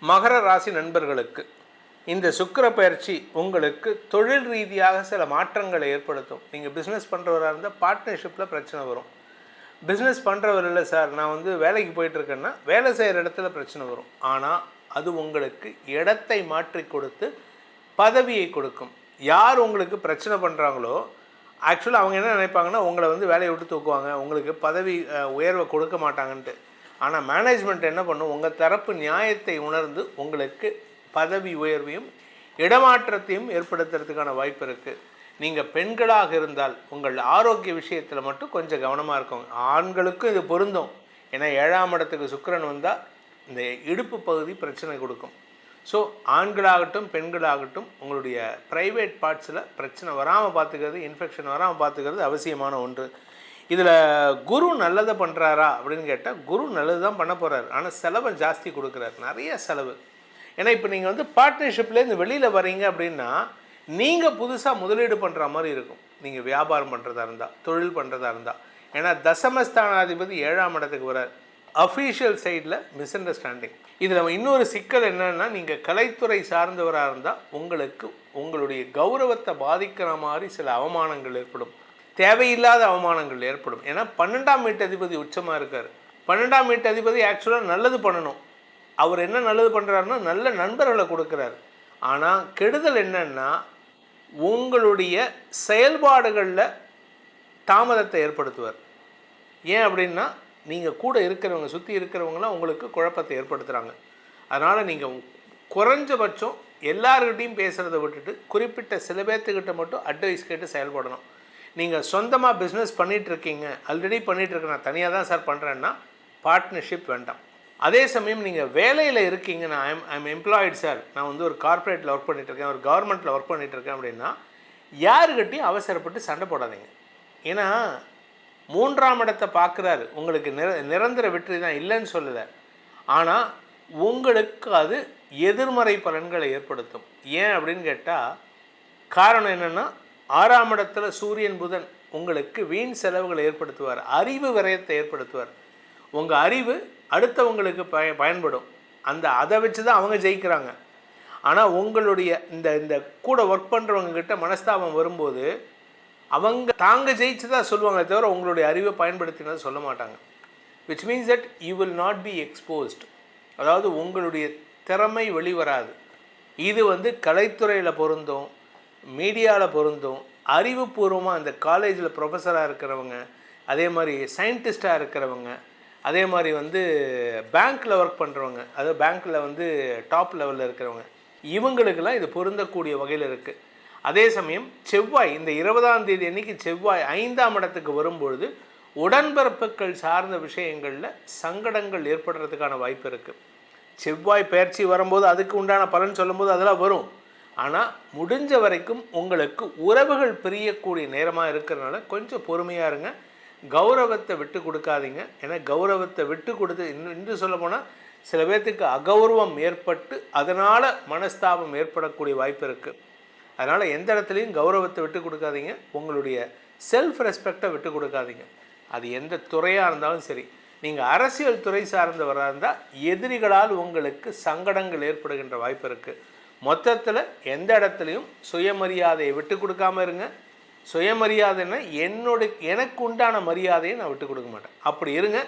மகர ராசி நண்பர்களுக்கு இந்த சுக்கிர பயிற்சி உங்களுக்கு தொழில் ரீதியாக சில மாற்றங்களை ஏற்படுத்தும். நீங்கள் பிஸ்னஸ் பண்ணுறவராக இருந்தால் பார்ட்னர்ஷிப்பில் பிரச்சனை வரும். பிஸ்னஸ் பண்ணுறவர் இல்லை சார், நான் வேலைக்கு போயிட்டுருக்கேன்னா வேலை செய்கிற இடத்துல பிரச்சனை வரும். ஆனால் அது உங்களுக்கு இடத்தை மாற்றி கொடுத்து பதவியை கொடுக்கும். யார் உங்களுக்கு பிரச்சனை பண்ணுறாங்களோ ஆக்சுவலாக அவங்க என்ன நினைப்பாங்கன்னா உங்களை வேலையை விட்டு தூக்குவாங்க, உங்களுக்கு பதவி உயர்வை கொடுக்க மாட்டாங்கன்ட்டு. ஆனால் மேனேஜ்மெண்ட் என்ன பண்ணும், உங்கள் தரப்பு நியாயத்தை உணர்ந்து உங்களுக்கு பதவி உயர்வையும் இடமாற்றத்தையும் ஏற்படுத்துறதுக்கான வாய்ப்பு இருக்குது. நீங்கள் பெண்களாக இருந்தால் உங்கள் ஆரோக்கிய விஷயத்தில் மட்டும் கொஞ்சம் கவனமாக இருக்கும். ஆண்களுக்கும் இது பொருந்தும். ஏன்னா 7ஆம் இடத்துக்கு சுக்கிரன் வந்தால் இந்த இடுப்பு பகுதி பிரச்சனை கொடுக்கும். ஸோ ஆண்களாகட்டும் பெண்களாகட்டும் உங்களுடைய ப்ரைவேட் பார்ட்ஸில் பிரச்சனை வராமல் பார்த்துக்கிறது, இன்ஃபெக்ஷன் வராமல் பார்த்துக்கிறது அவசியமான ஒன்று. இதில் குரு நல்லதை பண்ணுறாரா அப்படின்னு கேட்டால் குரு நல்லது தான் பண்ண போகிறார். ஆனால் செலவை ஜாஸ்தி கொடுக்குறாரு, நிறைய செலவு. ஏன்னா இப்போ நீங்கள் பார்ட்னர்ஷிப்லேருந்து வெளியில் வரீங்க அப்படின்னா நீங்கள் புதுசாக முதலீடு பண்ணுற மாதிரி இருக்கும். நீங்கள் வியாபாரம் பண்ணுறதா இருந்தால், தொழில் பண்ணுறதா இருந்தால். ஏன்னா தசமஸ்தானாதிபதி 7ஆம் இடத்துக்கு வரார். அஃபீஷியல் சைடில் மிஸ் அண்டர்ஸ்டாண்டிங். இதில் இன்னொரு சிக்கல் என்னென்னா, நீங்கள் கலைத்துறை சார்ந்தவராக இருந்தால் உங்களுக்கு உங்களுடைய கௌரவத்தை பாதிக்கிற மாதிரி சில அவமானங்கள் ஏற்படும், தேவையில்லாத அவமானங்கள் ஏற்படும். ஏன்னா 12ஆம் வீட்டதிபதி உச்சமாக இருக்கார். 12ஆம் வீட்டதிபதி ஆக்சுவலாக நல்லது பண்ணணும். அவர் என்ன நல்லது பண்ணுறாருன்னா நல்ல நண்பர்களை கொடுக்குறாரு. ஆனால் கெடுதல் என்னன்னா உங்களுடைய செயல்பாடுகளில் தாமதத்தை ஏற்படுத்துவார். ஏன் அப்படின்னா நீங்கள் கூட இருக்கிறவங்க, சுற்றி இருக்கிறவங்களாம் உங்களுக்கு குழப்பத்தை ஏற்படுத்துகிறாங்க. அதனால் நீங்கள் குறைஞ்சபட்சம் எல்லார்கிட்டையும் பேசுகிறத விட்டுட்டு குறிப்பிட்ட சில பேர்த்துக்கிட்ட மட்டும் அட்வைஸ் கேட்டு செயல்படணும். நீங்கள் சொந்தமாக பிஸ்னஸ் பண்ணிகிட்ருக்கீங்க, ஆல்ரெடி பண்ணிகிட்ருக்கேன், நான் தனியாக தான் சார் பண்ணுறேன்னா பார்ட்னர்ஷிப் வேண்டாம். அதே சமயம் நீங்கள் வேலையில் இருக்கீங்க, நான் ஐம் எம்ப்ளாய்டு சார், நான் ஒரு கார்ப்பரேட்டில் ஒர்க் பண்ணிகிட்ருக்கேன், ஒரு கவர்மெண்ட்டில் ஒர்க் பண்ணிகிட்ருக்கேன் அப்படின்னா யாருக்கிட்டையும் அவசரப்பட்டு சண்டை போடாதீங்க. ஏன்னா 3ஆம் இடத்தை பார்க்குறாரு. உங்களுக்கு நிரந்தர வெற்றி தான், இல்லைன்னு சொல்லலை. ஆனால் உங்களுக்கு அது எதிர்மறை பலன்களை ஏற்படுத்தும். ஏன் அப்படின்னு கேட்டால் காரணம் என்னென்னா 6ஆம் இடத்துல சூரியன் புதன் உங்களுக்கு வீண் செலவுகளை ஏற்படுத்துவார், அறிவு விரயத்தை ஏற்படுத்துவார். உங்கள் அறிவு அடுத்தவங்களுக்கு பயன்படும். அதை வச்சு தான் அவங்க ஜெயிக்கிறாங்க. ஆனால் உங்களுடைய இந்த கூட ஒர்க் பண்ணுறவங்கக்கிட்ட மனஸ்தாபம் வரும்போது அவங்க தாங்க ஜெயிச்சு தான் சொல்லுவாங்களே தவிர உங்களுடைய அறிவை பயன்படுத்தினதை சொல்ல மாட்டாங்க. Which means that you will not be exposed. அதாவது உங்களுடைய திறமை வெளிவராது. இது கலைத்துறையில் பொருந்தும், மீடியாவில் பொருந்தும், அறிவுபூர்வமாக இந்த காலேஜில் ப்ரொஃபஸராக இருக்கிறவங்க, அதே மாதிரி சயின்டிஸ்டாக இருக்கிறவங்க, அதே மாதிரி பேங்க்கில் ஒர்க் பண்ணுறவங்க, அதாவது பேங்க்கில் டாப் லெவலில் இருக்கிறவங்க, இவங்களுக்கெல்லாம் இது பொருந்தக்கூடிய வகையில் இருக்குது. அதே சமயம் செவ்வாய் இந்த 20ஆம் தேதி அன்றைக்கி செவ்வாய் 5ஆம் இடத்துக்கு வரும்பொழுது உடன்பிறப்புகள் சார்ந்த விஷயங்களில் சங்கடங்கள் ஏற்படுறதுக்கான வாய்ப்பு இருக்குது. செவ்வாய் பயிற்சி வரும்போது அதுக்கு உண்டான பலன் சொல்லும்போது அதெல்லாம் வரும். ஆனால் முடிஞ்ச வரைக்கும் உங்களுக்கு உறவுகள் பிரியக்கூடிய நேரமாக இருக்கிறதுனால கொஞ்சம் பொறுமையாக இருங்க. கௌரவத்தை விட்டு கொடுக்காதீங்க. ஏன்னா கௌரவத்தை விட்டு கொடுத்து இன்னும் சொல்ல போனால் சில பேர்த்துக்கு அகௌரவம் ஏற்பட்டு அதனால் மனஸ்தாபம் ஏற்படக்கூடிய வாய்ப்பு இருக்குது. அதனால் எந்த இடத்துலையும் கௌரவத்தை விட்டு கொடுக்காதீங்க. உங்களுடைய செல்ஃப் ரெஸ்பெக்டை விட்டு கொடுக்காதீங்க. அது எந்த துறையாக இருந்தாலும் சரி. நீங்கள் அரசியல் துறை சார்ந்தவராக இருந்தால் எதிரிகளால் உங்களுக்கு சங்கடங்கள் ஏற்படுகின்ற வாய்ப்பு இருக்குது. மொத்தத்தில் எந்த இடத்துலையும் சுயமரியாதையை விட்டு கொடுக்காமல் இருங்க. சுயமரியாதைன்னா எனக்கு உண்டான மரியாதையை நான் விட்டு கொடுக்க மாட்டேன். அப்படி இருங்க.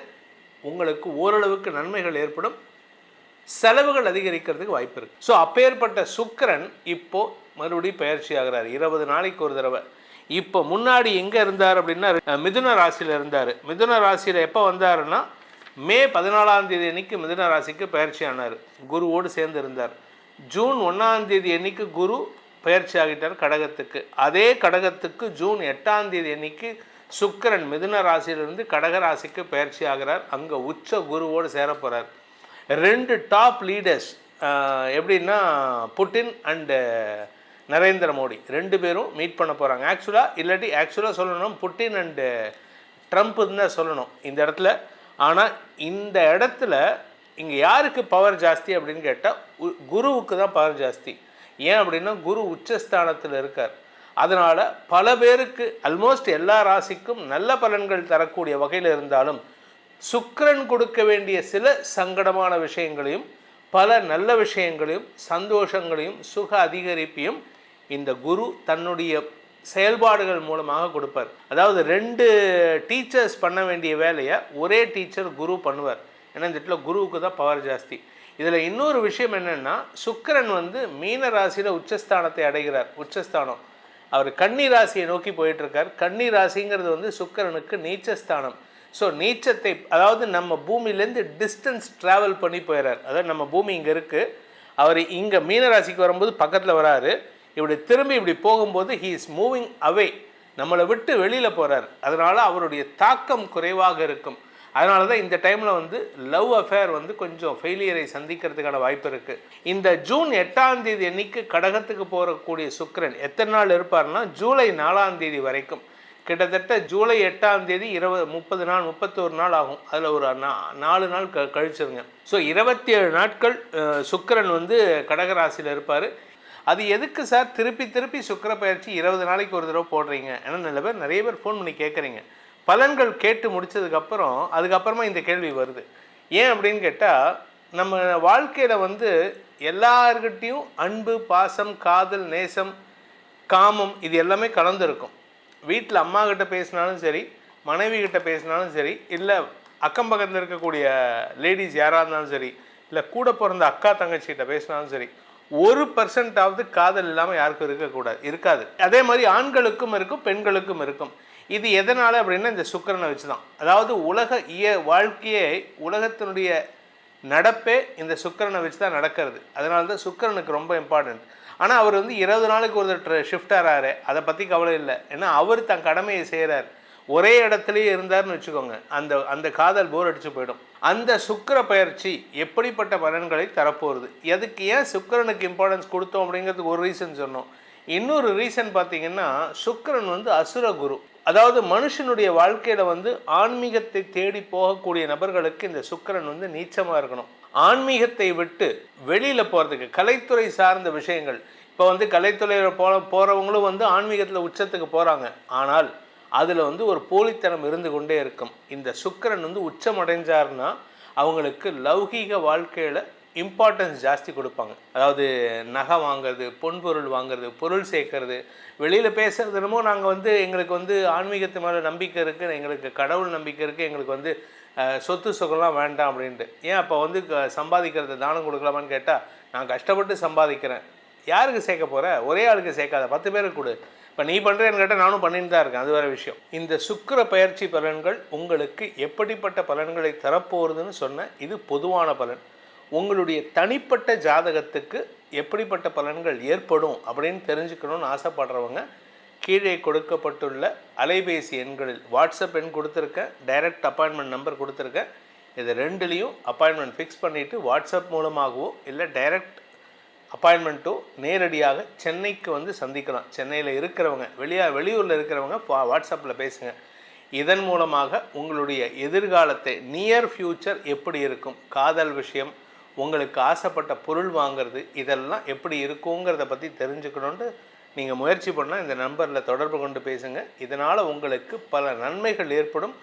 உங்களுக்கு ஓரளவுக்கு நன்மைகள் ஏற்படும், செலவுகள் அதிகரிக்கிறதுக்கு வாய்ப்பு இருக்குது. ஸோ அப்பேற்பட்ட சுக்கிரன் இப்போது மறுபடியும் பயிற்சி ஆகிறார் 20 நாளைக்கு ஒரு தடவை. இப்போ முன்னாடி எங்கே இருந்தார் அப்படின்னா மிதுன ராசியில் இருந்தார். மிதுன ராசியில் எப்போ வந்தாருன்னா மே 14ஆம் தேதி அன்றைக்கி மிதுன ராசிக்கு பயிற்சி ஆனார். குருவோடு சேர்ந்து இருந்தார். ஜூன் 1ஆம் தேதி அன்றைக்கி குரு பயிற்சி ஆகிட்டார் கடகத்துக்கு. அதே கடகத்துக்கு ஜூன் 8ஆம் தேதி அன்றைக்கி சுக்கிரன் மிதுன ராசியிலிருந்து கடக ராசிக்கு பயிற்சி ஆகிறார். அங்கே உச்ச குருவோடு சேர போகிறார். 2 டாப் லீடர்ஸ் எப்படின்னா புட்டின் அண்டு நரேந்திர மோடி 2 பேரும் மீட் பண்ண போகிறாங்க. ஆக்சுவலாக சொல்லணும் புட்டின் அண்டு ட்ரம்ப்புன்னு தான் சொல்லணும் இந்த இடத்துல. ஆனால் இந்த இடத்துல இங்கே யாருக்கு பவர் ஜாஸ்தி அப்படின்னு கேட்டால் குருவுக்கு தான் பவர் ஜாஸ்தி. ஏன் அப்படின்னா குரு உச்சஸ்தானத்தில் இருக்கார். அதனால் பல பேருக்கு ஆல்மோஸ்ட் எல்லா ராசிக்கும் நல்ல பலன்கள் தரக்கூடிய வகையில் இருந்தாலும் சுக்கிரன் கொடுக்க வேண்டிய சில சங்கடமான விஷயங்களையும் பல நல்ல விஷயங்களையும் சந்தோஷங்களையும் சுக அதிகரிப்பையும் இந்த குரு தன்னுடைய செயல்பாடுகள் மூலமாக கொடுப்பார். அதாவது 2 டீச்சர்ஸ் பண்ண வேண்டிய வேலையை ஒரே டீச்சர் குரு பண்ணுவார். ஏன்னா இந்த இடத்துல குருவுக்கு தான் பவர் ஜாஸ்தி. இதில் இன்னொரு விஷயம் என்னென்னா, சுக்கிரன் வந்து மீன ராசியில் உச்சஸ்தானத்தை அடைகிறார். உச்சஸ்தானம் அவர் கன்னி ராசியை நோக்கி போயிட்டுருக்கார். கன்னி ராசிங்கிறது வந்து சுக்கிரனுக்கு நீச்சஸ்தானம். ஸோ நீச்சத்தை, அதாவது நம்ம பூமியிலேருந்து டிஸ்டன்ஸ் ட்ராவல் பண்ணி போயிடுறார். அதாவது நம்ம பூமி இங்கே இருக்குது, அவர் இங்கே மீனராசிக்கு வரும்போது பக்கத்தில் வராரு, இப்படி திரும்பி இப்படி போகும்போது ஹீ இஸ் மூவிங் அவே, நம்மளை விட்டு வெளியில் போகிறார். அதனால் அவருடைய தாக்கம் குறைவாக இருக்கும். அதனால தான் இந்த டைமில் வந்து லவ் அஃபேர் வந்து கொஞ்சம் ஃபெயிலியரை சந்திக்கிறதுக்கான வாய்ப்பு இருக்குது. இந்த ஜூன் 8ஆம் தேதி அன்னைக்கு கடகத்துக்கு போகக்கூடிய சுக்கிரன் எத்தனை நாள் இருப்பார்னா, ஜூலை 4ஆம் தேதி வரைக்கும். கிட்டத்தட்ட ஜூலை 8ஆம் தேதி 30 நாள் 31 நாள் ஆகும். அதில் ஒரு 4 நாள் கழிச்சிருங்க. ஸோ 27 நாட்கள் சுக்கிரன் வந்து கடகராசியில் இருப்பார். அது எதுக்கு சார் திருப்பி சுக்கிர பயிற்சி 20 நாளைக்கு ஒரு தடவை போடுறீங்க? ஏன்னா நிறைய பேர் ஃபோன் பண்ணி கேட்குறீங்க. பலன்கள் கேட்டு முடித்ததுக்கப்புறம் அதுக்கப்புறமா இந்த கேள்வி வருது. ஏன் அப்படின்னு கேட்டால், நம்ம வாழ்க்கையில் வந்து எல்லார்கிட்டையும் அன்பு, பாசம், காதல், நேசம், காமம் இது எல்லாமே கலந்துருக்கும். வீட்டில் அம்மா கிட்ட பேசினாலும் சரி, மனைவி கிட்ட பேசினாலும் சரி, இல்லை அக்கம் பக்கத்தில் இருக்கக்கூடிய லேடிஸ் யாராக இருந்தாலும் சரி, இல்லை கூட பிறந்த அக்கா தங்கச்சிகிட்ட பேசினாலும் சரி, 1% காதல் இல்லாமல் யாருக்கும் இருக்காது. அதே மாதிரி ஆண்களுக்கும் இருக்கும், பெண்களுக்கும் இருக்கும். இது எதனால் அப்படின்னா இந்த சுக்கிரனை வச்சு தான். அதாவது வாழ்க்கையே, உலகத்தினுடைய நடப்பே இந்த சுக்கிரனை வச்சு தான் நடக்கிறது. அதனால தான் சுக்கிரனுக்கு ரொம்ப இம்பார்ட்டன்ட். ஆனால் அவர் வந்து 20 நாளுக்கு ஒரு ஷிஃப்ட் ஆகிறாரு, அதை பற்றி கவலை இல்லை. ஏன்னா அவர் தன் கடமையை செய்கிறார். ஒரே இடத்துலையே இருந்தார்னு வச்சுக்கோங்க, அந்த காதல் போர் அடித்து போயிடும். அந்த சுக்கிர பயிற்சி எப்படிப்பட்ட பலன்களை தரப்போகுது, எதுக்கு ஏன் சுக்கிரனுக்கு இம்பார்ட்டன்ஸ் கொடுத்தோம் அப்படிங்கிறதுக்கு ஒரு ரீசன் சொன்னோம். இன்னொரு ரீசன் பார்த்தீங்கன்னா, சுக்கிரன் வந்து அசுர குரு. அதாவது மனுஷனுடைய வாழ்க்கையில் வந்து ஆன்மீகத்தை தேடி போகக்கூடிய நபர்களுக்கு இந்த சுக்கிரன் வந்து நீச்சமாக இருக்கணும். ஆன்மீகத்தை விட்டு வெளியில் போகிறதுக்கு, கலைத்துறை சார்ந்த விஷயங்கள், இப்போ வந்து கலைத்துறையில் போகிறவங்களும் வந்து ஆன்மீகத்தில் உச்சத்துக்கு போகிறாங்க. ஆனால் அதில் வந்து ஒரு போலித்தனம் இருந்து கொண்டே இருக்கும். இந்த சுக்கிரன் வந்து உச்சம் அடைஞ்சார்னா அவங்களுக்கு லௌகீக வாழ்க்கையில் இம்பார்ட்டன்ஸ் ஜாஸ்தி கொடுப்பாங்க. அதாவது நகை வாங்கிறது, பொன்பொருள் வாங்கிறது, பொருள் சேர்க்கறது, வெளியில் பேசுகிறது. என்னமோ நாங்கள் வந்து எங்களுக்கு வந்து ஆன்மீகத்து மேலே நம்பிக்கை இருக்குது, எங்களுக்கு கடவுள் நம்பிக்கை இருக்குது, எங்களுக்கு வந்து சொத்து சுகம்லாம் வேண்டாம் அப்படின்ட்டு. ஏன் அப்போ வந்து சம்பாதிக்கிறத தானம் கொடுக்கலாமான்னு கேட்டால், நான் கஷ்டப்பட்டு சம்பாதிக்கிறேன், யாருக்கு சேர்க்க போகிற? ஒரே ஆளுக்கு சேர்க்காத, 10 பேருக்கு கொடு. இப்போ நீ பண்ணுறேன்னு கேட்டால் நானும் பண்ணிட்டு தான் இருக்கேன், அது வேறு விஷயம். இந்த சுக்கிர பயிற்சி பலன்கள் உங்களுக்கு எப்படிப்பட்ட பலன்களை தரப்போகுதுன்னு சொன்ன இது பொதுவான பலன். உங்களுடைய தனிப்பட்ட ஜாதகத்துக்கு எப்படிப்பட்ட பலன்கள் ஏற்படும் அப்படின்னு தெரிஞ்சுக்கணும்னு ஆசைப்படுறவங்க கீழே கொடுக்கப்பட்டுள்ள அலைபேசி எண்களில் வாட்ஸ்அப் எண் கொடுத்துருக்கேன், டைரக்ட் அப்பாயின்மெண்ட் நம்பர் கொடுத்துருக்கேன். இது 2லையும் அப்பாயின்மெண்ட் ஃபிக்ஸ் பண்ணிவிட்டு வாட்ஸ்அப் மூலமாகவோ இல்லை டைரக்ட் அப்பாயின்மெண்ட்டோ நேரடியாக சென்னைக்கு வந்து சந்திக்கலாம். சென்னையில் இருக்கிறவங்க, வெளியூரில் இருக்கிறவங்க வாட்ஸ்அப்பில் பேசுங்க. இதன் மூலமாக உங்களுடைய எதிர்காலத்தை, நியர் ஃப்யூச்சர் எப்படி இருக்கும், காதல் விஷயம், உங்களுக்கு ஆசைப்பட்ட பொருள் வாங்கிறது, இதெல்லாம் எப்படி இருக்குங்கிறத பற்றி தெரிஞ்சுக்கணுன்ட்டு நீங்கள் முயற்சி பண்ணால் இந்த நம்பரில் தொடர்பு கொண்டு பேசுங்க. இதனால் உங்களுக்கு பல நன்மைகள் ஏற்படும்,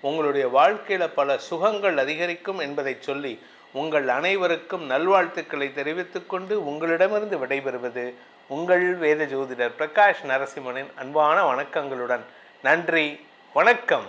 உங்களுடைய வாழ்க்கையில் பல சுகங்கள் அதிகரிக்கும் என்பதை சொல்லி உங்கள் அனைவருக்கும் நல்வாழ்த்துக்களை தெரிவித்துக்கொண்டு உங்களிடமிருந்து விடைபெறுவது உங்கள் வேத ஜோதிடர் பிரகாஷ் நரசிம்மனின் அன்பான வணக்கங்களுடன். நன்றி, வணக்கம்.